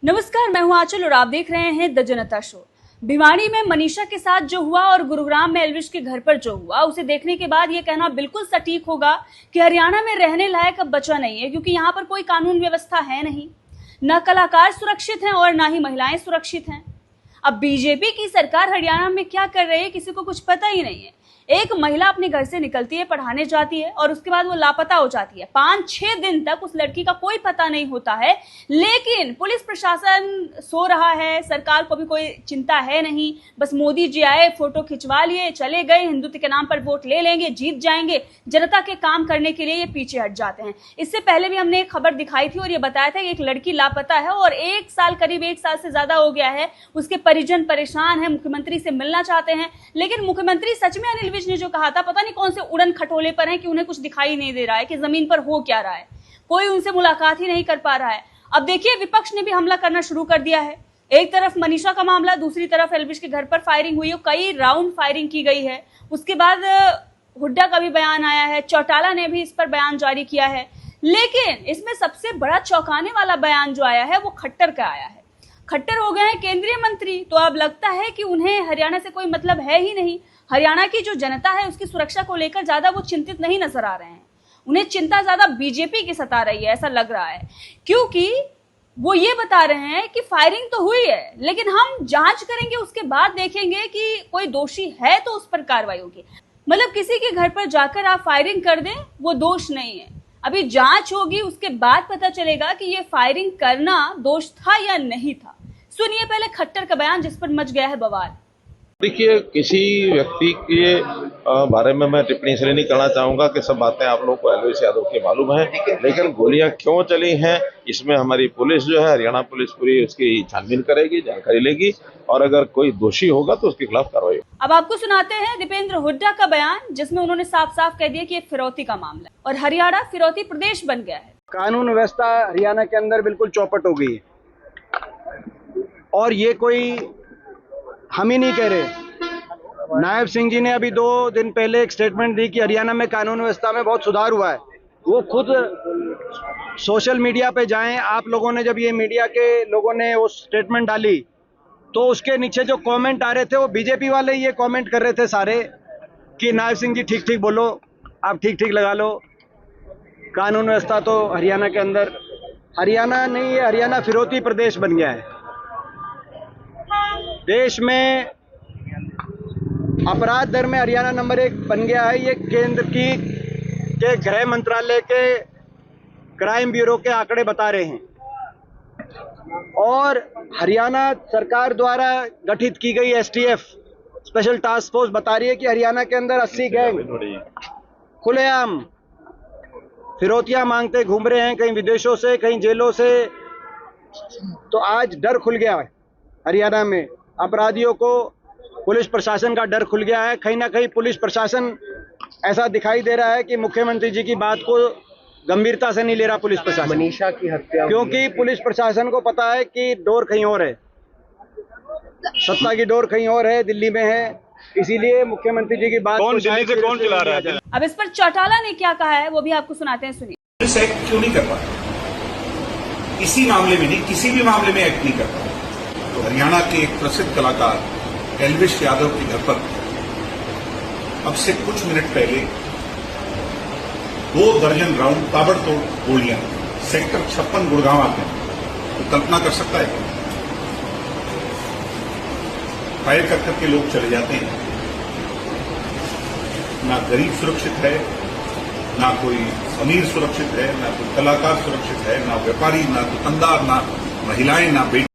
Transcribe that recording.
नमस्कार, मैं हूं आंचल और आप देख रहे हैं द जनता शो। भिवाड़ी में मनीषा के साथ जो हुआ और गुरुग्राम में एल्विश के घर पर जो हुआ, उसे देखने के बाद ये कहना बिल्कुल सटीक होगा कि हरियाणा में रहने लायक अब बचा नहीं है, क्योंकि यहाँ पर कोई कानून व्यवस्था है नहीं। न कलाकार सुरक्षित हैं और न ही महिलाएं सुरक्षित हैं। अब बीजेपी की सरकार हरियाणा में क्या कर रही है, किसी को कुछ पता ही नहीं है। एक महिला अपने घर से निकलती है, पढ़ाने जाती है और उसके बाद वो लापता हो जाती है। 5-6 दिन तक उस लड़की का कोई पता नहीं होता है, लेकिन पुलिस प्रशासन सो रहा है, सरकार को भी कोई चिंता है नहीं। बस मोदी जी आए, फोटो खिंचवा लिए, चले गए, हिंदुत्व के नाम पर वोट ले लेंगे, जीत जाएंगे। जनता के काम करने के लिए ये पीछे हट जाते हैं। इससे पहले भी हमने एक खबर दिखाई थी और ये बताया था कि एक लड़की लापता है और करीब एक साल से ज्यादा हो गया है। उसके परिजन परेशान है, मुख्यमंत्री से मिलना चाहते हैं, लेकिन मुख्यमंत्री सच में अनिल विज ने जो कहा था, पता नहीं कौन से उड़न खटोले पर है कि उन्हें कुछ दिखाई नहीं दे रहा है कि जमीन पर हो क्या रहा है। कोई उनसे मुलाकात ही नहीं कर पा रहा है। अब देखिए, विपक्ष ने भी हमला करना शुरू कर दिया है। एक तरफ मनीषा का मामला, दूसरी तरफ एल्विश के घर पर फायरिंग हुई है, कई राउंड फायरिंग की गई है। उसके बाद हुड्डा का भी बयान आया है, चौटाला ने भी इस पर बयान जारी किया है। लेकिन इसमें सबसे बड़ा चौंकाने वाला बयान जो आया है वो खट्टर का आया है। खट्टर हो गए हैं केंद्रीय मंत्री, तो अब लगता है कि उन्हें हरियाणा से कोई मतलब है ही नहीं। हरियाणा की जो जनता है उसकी सुरक्षा को लेकर ज्यादा वो चिंतित नहीं नजर आ रहे हैं। उन्हें चिंता ज्यादा बीजेपी की सता रही है, ऐसा लग रहा है, क्योंकि वो ये बता रहे हैं कि फायरिंग तो हुई है, लेकिन हम जांच करेंगे, उसके बाद देखेंगे कि कोई दोषी है तो उस पर कार्रवाई होगी। मतलब किसी के घर पर जाकर आप फायरिंग कर दें, वो दोष नहीं है। अभी जांच होगी, उसके बाद पता चलेगा कि ये फायरिंग करना दोष था या नहीं था। सुनिए पहले खट्टर का बयान, जिस पर मच गया है बवाल। देखिए, किसी व्यक्ति के बारे में मैं टिप्पणी इसलिए नहीं करना चाहूंगा कि सब बातें आप लोगों को एल्विश यादव की मालूम है, लेकिन गोलियां क्यों चली हैं इसमें हमारी पुलिस जो है, हरियाणा पुलिस पूरी उसकी छानबीन करेगी, जानकारी लेगी और अगर कोई दोषी होगा तो उसके खिलाफ कार्रवाई होगी। अब आपको सुनाते हैं दीपेंद्र हुड्डा का बयान, जिसमें उन्होंने साफ साफ कह दिया कि ये फिरौती का मामला है और हरियाणा फिरौती प्रदेश बन गया है। कानून व्यवस्था हरियाणा के अंदर बिल्कुल चौपट हो गई है और ये कोई हम ही नहीं कह रहे। नायब सिंह जी ने अभी 2 दिन पहले एक स्टेटमेंट दी कि हरियाणा में कानून व्यवस्था में बहुत सुधार हुआ है। वो खुद सोशल मीडिया पे जाएं। आप लोगों ने जब ये मीडिया के लोगों ने वो स्टेटमेंट डाली तो उसके नीचे जो कमेंट आ रहे थे वो बीजेपी वाले ये कमेंट कर रहे थे सारे कि नायब सिंह जी ठीक ठीक बोलो, आप ठीक ठीक लगा लो। कानून व्यवस्था तो हरियाणा के अंदर, हरियाणा नहीं है, हरियाणा फिरौती प्रदेश बन गया है। देश में अपराध दर में हरियाणा नंबर 1 बन गया है। ये केंद्र के गृह मंत्रालय के क्राइम ब्यूरो के आंकड़े बता रहे हैं। और हरियाणा सरकार द्वारा गठित की गई STF स्पेशल टास्क फोर्स बता रही है कि हरियाणा के अंदर 80 गैंग खुलेआम फिरौतियां मांगते घूम रहे हैं, कहीं विदेशों से, कहीं जेलों से। तो आज डर खुल गया है हरियाणा में, अपराधियों को पुलिस प्रशासन का डर खुल गया है। कहीं ना कहीं पुलिस प्रशासन ऐसा दिखाई दे रहा है कि मुख्यमंत्री जी की बात को गंभीरता से नहीं ले रहा पुलिस प्रशासन। मनीषा की हत्या, क्योंकि पुलिस प्रशासन को पता है कि डोर कहीं और है, सत्ता की डोर कहीं और है, दिल्ली में है, इसीलिए मुख्यमंत्री जी की बात कौन दिल्ली से कौन चला रहा है। अब इस पर चौटाला ने क्या कहा है वो भी आपको सुनाते हैं, सुनिए। पुलिस एक्ट क्यों नहीं कर पाती? इसी मामले में नहीं, किसी भी मामले में एक्ट नहीं कर पाती। तो हरियाणा के एक प्रसिद्ध कलाकार एल्विश यादव के घर पर अब से कुछ मिनट पहले 2 दर्जन राउंड ताबड़तोड़ गोलियां सेक्टर 56 गुड़गांव आते हैं। तो कल्पना कर सकता है, फायर कर करके लोग चले जाते हैं। ना गरीब सुरक्षित है, ना कोई अमीर सुरक्षित है, ना कोई कलाकार सुरक्षित है, ना व्यापारी, ना दुकानदार, ना महिलाएं, ना बेटी।